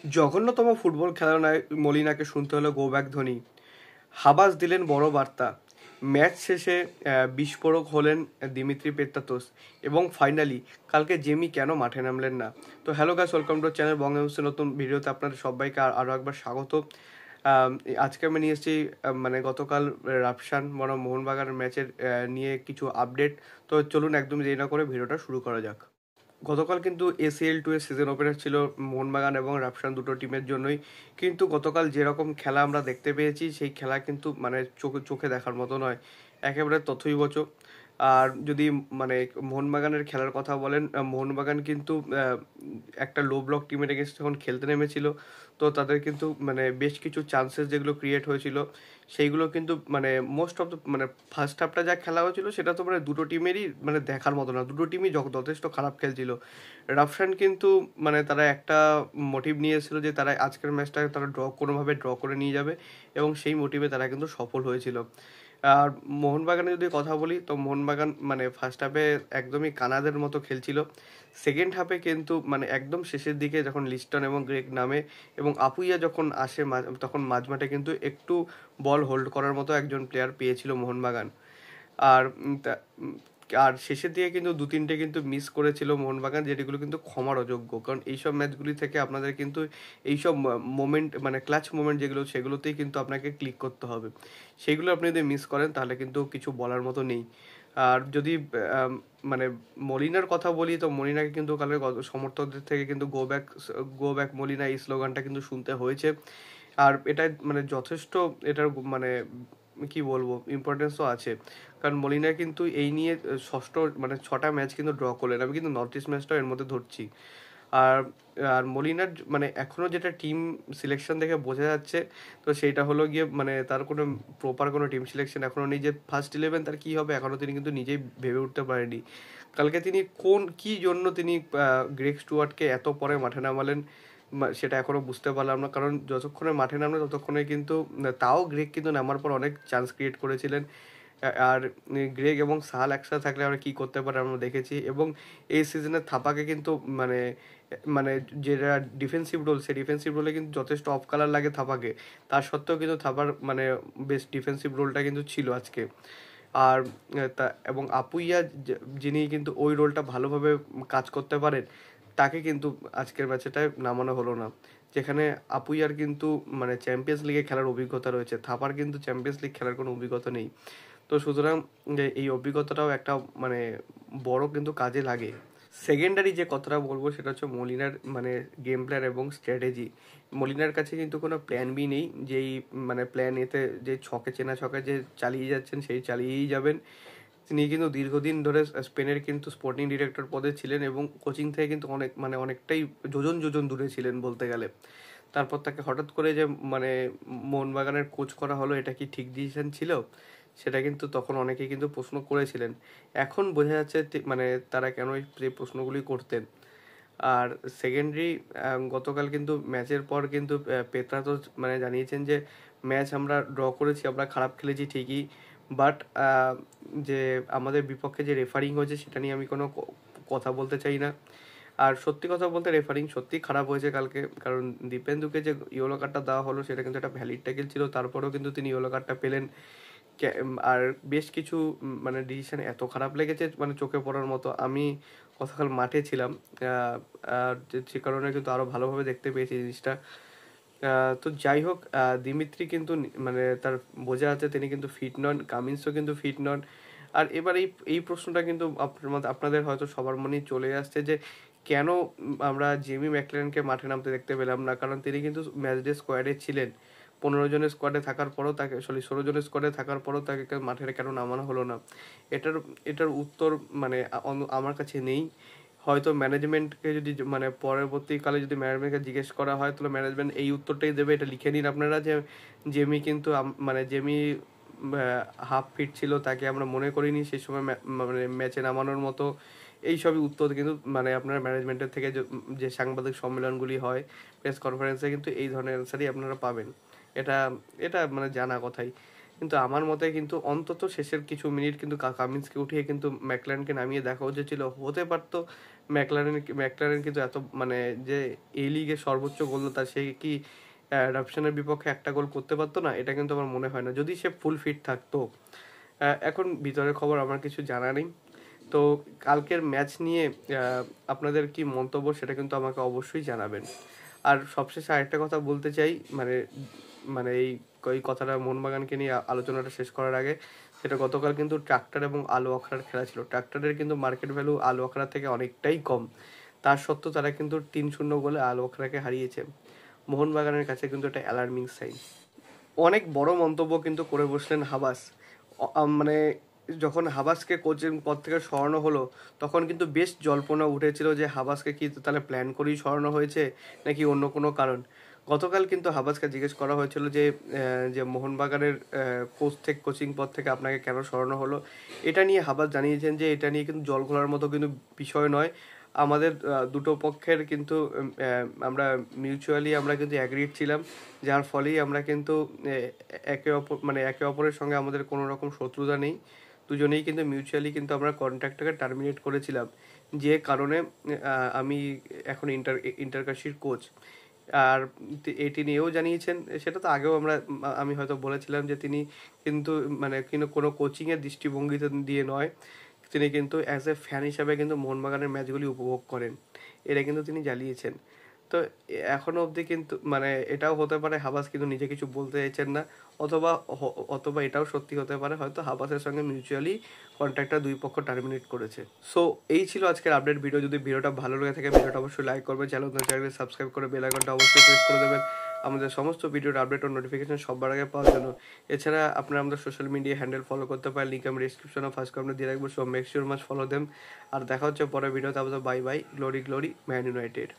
জঘন্যতম ফুটবল খেলায় মলিনাকে শুনতে হলো গো ব্যাক ধোনি। হাবাস দিলেন বড় বার্তা। ম্যাচ শেষে বিস্ফোরক হলেন দিমিত্রি পেত্রাতোস। এবং ফাইনালি কালকে জেমি কেন মাঠে নামলেন না। তো hello guys, welcome to channel Bangabandhu নতুন ভিডিওতে আপনাদের সবাইকে আরও একবার স্বাগত। আজকে আমি নিয়ে এসেছি মানে গতকাল রাফসান বনাম মোহনবাগানের ম্যাচের নিয়ে কিছু আপডেট। তো চলুন একদম দেরি না করে ভিডিওটা শুরু করা যাক। গতকাল কিন্তু ACL 2 এর সিজন ওপেনার ছিল মোহনবাগান এবং রাফসান দুটো টিমের জন্যই। কিন্তু গতকাল যেরকম খেলা আমরা দেখতে পেয়েছি সেই খেলা কিন্তু মানে চোখে চোখে দেখার মতো নয়, একেবারে তথৈবচ। আর যদি মানে মোহনবাগানের খেলার কথা বলেন, মোহনবাগান কিন্তু একটা লো ব্লক টিমের এগেনস্ট যখন খেলতে নেমেছিল, তো তাদের কিন্তু মানে বেশ কিছু চান্সেস যেগুলো ক্রিয়েট হয়েছিল সেইগুলো কিন্তু মানে মোস্ট অফ দ্য মানে ফার্স্ট হাফটা যা খেলা হয়েছিল সেটা তো মানে দুটো টিমেরই মানে দেখার মতো না, দুটো টিমই যথেষ্ট খারাপ খেলছিল। রাফসান কিন্তু মানে তারা একটা মোটিভ নিয়ে এসেছিল যে তারা আজকের ম্যাচটা তারা কোনোভাবে ড্র করে নিয়ে যাবে, এবং সেই মোটিভে তারা কিন্তু সফল হয়েছিল। আর মোহনবাগানের যদি কথা বলি, তো মোহনবাগান মানে ফার্স্ট হাফে একদমই কানাদের মতো খেলছিল। সেকেন্ড হাফে কিন্তু মানে একদম শেষের দিকে যখন লিস্টন এবং গ্রেগ নামে এবং আপুইয়া যখন আসে তখন মাঝমাঠে কিন্তু একটু বল হোল্ড করার মতো একজন প্লেয়ার পেয়েছিল মোহনবাগান। আর আর শেষের দিকে কিন্তু দু তিনটে কিন্তু মিস করেছিল মোহনবাগান, যেটিগুলো কিন্তু ক্ষমার অযোগ্য, কারণ এইসব ম্যাচগুলি থেকে আপনাদের কিন্তু এইসব মোমেন্ট মানে ক্লাচ মোমেন্ট যেগুলো সেগুলোতেই কিন্তু আপনাকে ক্লিক করতে হবে। সেইগুলো আপনি যদি মিস করেন তাহলে কিন্তু কিছু বলার মতো নেই। আর যদি মানে মলিনার কথা বলি, তো মলিনাকে কিন্তু কালের সমর্থকদের থেকে কিন্তু গো ব্যাক মলিনা এই স্লোগানটা কিন্তু শুনতে হয়েছে। আর এটা মানে যথেষ্ট এটার মানে কি বলবো ইম্পর্টেন্সও আছে, কারণ মলিনা কিন্তু এই নিয়ে ষষ্ঠ মানে 6টা ম্যাচ কিন্তু ড্র করলেন। আমি কিন্তু নর্থ ইস্ট ম্যাচটাও এর মধ্যে ধরছি। আর আর মলিনার মানে এখনও যেটা টিম সিলেকশন দেখে বোঝা যাচ্ছে, তো সেইটা হলো গিয়ে মানে তার কোনো প্রপার কোনো টিম সিলেকশন এখনও নেই, যে ফার্স্ট 11 তার কী হবে এখনও তিনি কিন্তু নিজেই ভেবে উঠতে পারেনি। কালকে তিনি কী জন্য তিনি গ্রেগ স্টুয়ার্টকে এত পরে মাঠে নামালেন সেটা এখনও বুঝতে পারলাম না, কারণ যতক্ষণে মাঠে নামলে ততক্ষণে কিন্তু তাও গ্রেগ কিন্তু নামার পর অনেক চান্স ক্রিয়েট করেছিলেন। আর গ্রেগ এবং সাহাল একসাথে থাকলে আমরা কী করতে পারি আমরা দেখেছি। এবং এই সিজনে থাপাকে কিন্তু মানে মানে যেটা ডিফেন্সিভ রোল, সেই ডিফেন্সিভ রোলে কিন্তু যথেষ্ট অফ কালার লাগে থাপাকে, তার সত্ত্বেও কিন্তু থাপার মানে বেশ ডিফেন্সিভ রোলটা কিন্তু ছিল আজকে। আর তা এবং আপুইয়া যিনি কিন্তু ওই রোলটা ভালোভাবে কাজ করতে পারেন, তাকে কিন্তু আজকের ম্যাচেটায় নামানো হলো না, যেখানে আপুইয়ার কিন্তু মানে চ্যাম্পিয়ন্স লিগে খেলার অভিজ্ঞতা রয়েছে, থাপার কিন্তু চ্যাম্পিয়ন্স লিগ খেলার কোনো অভিজ্ঞতা নেই। তো সুতরাং এই অভিজ্ঞতাটাও একটা মানে বড় কিন্তু কাজে লাগে। সেকেন্ডারি যে কথাটা বলবো সেটা হচ্ছে মলিনার মানে গেম প্ল্যান এবং স্ট্র্যাটেজি। মলিনার কাছে কিন্তু কোনো প্ল্যান বি নেই, যেই মানে প্ল্যান এতে যে ছকে চেনা ছকে যে চালিয়ে যাচ্ছেন সেই চালিয়েই যাবেন। তিনি কিন্তু দীর্ঘদিন ধরে স্পেনের কিন্তু স্পোর্টিং ডিরেক্টর পদে ছিলেন এবং কোচিং থেকে কিন্তু অনেক মানে অনেকটাই যোজন যোজন দূরে ছিলেন বলতে গেলে। তারপর তাকে হঠাৎ করে যে মানে মোহনবাগানের কোচ করা হলো, এটা কি ঠিক ডিসিশন ছিল, সেটা কিন্তু তখন অনেকেই কিন্তু প্রশ্ন করেছিলেন। এখন বোঝা যাচ্ছে মানে তারা কেন এই প্রশ্নগুলি করতেন। আর সেকেন্ডারি গতকাল কিন্তু ম্যাচের পর কিন্তু পেত্রা তো মানে জানিয়েছেন যে ম্যাচ আমরা ড্র করেছি, আমরা খারাপ খেলেছি ঠিকই, বাট যে আমাদের বিপক্ষে যে রেফারিং হয়েছে সেটা নিয়ে আমি কোনো কথা বলতে চাই না। আর সত্যি কথা বলতে রেফারিং সত্যিই খারাপ হয়েছে কালকে, কারণ দীপেন্দুকে যে ইয়েলো কার্ডটা দেওয়া হলো সেটা কিন্তু একটা ভ্যালিড ট্যাকেল ছিল, তারপরেও কিন্তু তিনি ইয়েলো কার্ডটা পেলেন। আর বেশ কিছু মানে ডিসিশন এত খারাপ লেগেছে মানে চোখে পড়ার মতো। আমি গতকাল মাঠে ছিলাম, আর যে কারণে কিন্তু আরও ভালোভাবে দেখতে পেয়েছি জিনিসটা। তো যাই হোক, দিমিত্রি কিন্তু মানে তার বোঝা যাচ্ছে তিনি কিন্তু ফিট নন, কামিন্সও কিন্তু ফিট নন। আর এবার এই এই প্রশ্নটা কিন্তু আপনাদের হয়তো সবার মনেই চলে আসছে যে কেন আমরা জেমি ম্যাকলেনকে মাঠে নামতে দেখতে পেলাম না, কারণ তিনি কিন্তু ম্যাচ ডে স্কোয়াডে ছিলেন। 15 জনের স্কোয়াডে থাকার পরও তাকে 16 জনের স্কোয়াডে থাকার পরও তাকে মাঠে কেন নামানো হলো না। এটার এটার উত্তর মানে আমার কাছে নেই। হয়তো ম্যানেজমেন্টকে যদি মানে পরবর্তীকালে যদি ম্যানেজমেন্টকে জিজ্ঞেস করা হয়, তাহলে ম্যানেজমেন্ট এই উত্তরটাই দেবে, এটা লিখে নিন আপনারা, যে জেমি কিন্তু মানে জেমি হাফ ফিট ছিল, তাকে আমরা মনে করিনি সেই সময় মানে ম্যাচে নামানোর মতো। এই সবই উত্তর কিন্তু মানে আপনারা ম্যানেজমেন্টের থেকে যে সাংবাদিক সম্মেলনগুলি হয়, প্রেস কনফারেন্সে কিন্তু এই ধরনের অ্যান্সারই আপনারা পাবেন। এটা এটা মানে জানা কথাই। কিন্তু আমার মতে কিন্তু অন্তত শেষের কিছু মিনিট কিন্তু কামিন্সকে উঠিয়ে কিন্তু ম্যাকলারেনকে নামিয়ে দেখা উচিত ছিল। হতে পারতো ম্যাকলারেন কিন্তু এত মানে যে এই লিগে সর্বোচ্চ গোলদাতা, সে কি রাপশনের বিপক্ষে একটা গোল করতে পারতো না? এটা কিন্তু আমার মনে হয় না, যদি সে ফুল ফিট থাকতো। এখন ভিতরের খবর আমার কিছু জানা নেই। তো কালকের ম্যাচ নিয়ে আপনাদের কি মন্তব্য সেটা কিন্তু আমাকে অবশ্যই জানাবেন। আর সবশেষে আরেকটা কথা বলতে চাই, মানে মানে এই কথাটা মোহনবাগানকে নিয়ে আলোচনাটা শেষ করার আগে, সেটা গতকাল কিন্তু ট্রাক্টর এবং আলু আখড়ার খেলা ছিল। ট্রাক্টরের কিন্তু মার্কেট ভ্যালু আলু আখড়া থেকে অনেকটাই কম, তার সত্ত্বেও তারা কিন্তু 3-0 গোলে আলু আখড়াকে হারিয়েছে। মোহনবাগানের কাছে কিন্তু এটা অ্যালার্মিং সাইন। অনেক বড় মন্তব্য কিন্তু করে বসলেন হাবাস। মানে যখন হাবাসকে কোচের পদ থেকে সরানো হলো, তখন কিন্তু বেশ জল্পনা উঠেছিল যে হাবাসকে কি তাহলে প্ল্যান করেই সরানো হয়েছে নাকি অন্য কোনো কারণ। গতকাল কিন্তু হাবাসকে জিজ্ঞেস করা হয়েছিল যে মোহনবাগানের কোচিং পদ থেকে আপনাকে কেন সরানো হলো। এটা নিয়ে হাবাস জানিয়েছেন যে এটা নিয়ে কিন্তু জল ঘোলার মতো কিন্তু বিষয় নয়। আমাদের দুটো পক্ষের কিন্তু আমরা মিউচুয়ালি আমরা কিন্তু অ্যাগ্রিড ছিলাম, যার ফলেই আমরা কিন্তু একে অপরের সঙ্গে আমাদের কোনো রকম শত্রুতা নেই। দুজনেই কিন্তু মিউচুয়ালি কিন্তু আমরা কন্ট্রাক্টটাকে টার্মিনেট করেছিলাম, যে কারণে আমি এখন ইন্টারকাশির কোচ। আর এটি নিয়েও জানিয়েছেন, সেটা তো আগেও আমি হয়তো বলেছিলাম যে তিনি কিন্তু কোনো কোচিংয়ের দৃষ্টিভঙ্গিতে দিয়ে নয়, তিনি কিন্তু অ্যাজ এ ফ্যান হিসাবে কিন্তু মোহনবাগানের ম্যাচগুলি উপভোগ করেন, এটা কিন্তু তিনি জানিয়েছেন। তো এখনও অবধি কিন্তু এটাও হতে পারে হাবাস কিন্তু নিজে কিছু বলতে চাইছেন না, অথবা এটাও সত্যি হতে পারে হয়তো হাবাসের সঙ্গে মিউচুয়ালি কন্ট্রাক্টটা দুই পক্ষ টার্মিনেট করেছে। সো এই ছিল আজকের আপডেট ভিডিও। যদি ভিডিওটা ভালো লেগে থাকে ভিডিওটা অবশ্যই লাইক করবেন, চ্যানেলটা সাবস্ক্রাইব করে বেল আইকনটা অবশ্যই প্রেস করে দেবেন আমাদের সমস্ত ভিডিওর আপডেট ও নোটিফিকেশন সবার আগে পাওয়ার জন্য। এছাড়া আপনারা আমাদের সোশ্যাল মিডিয়া হ্যান্ডেল ফলো করতে পারেন, লিঙ্ক আমি ডিসক্রিপশনে ফার্স্ট কমেন্টে দিয়ে রাখবো। So make sure must follow them. আর দেখা হচ্ছে পরের ভিডিওতে। আপনাদের bye bye, glory glory, Man United.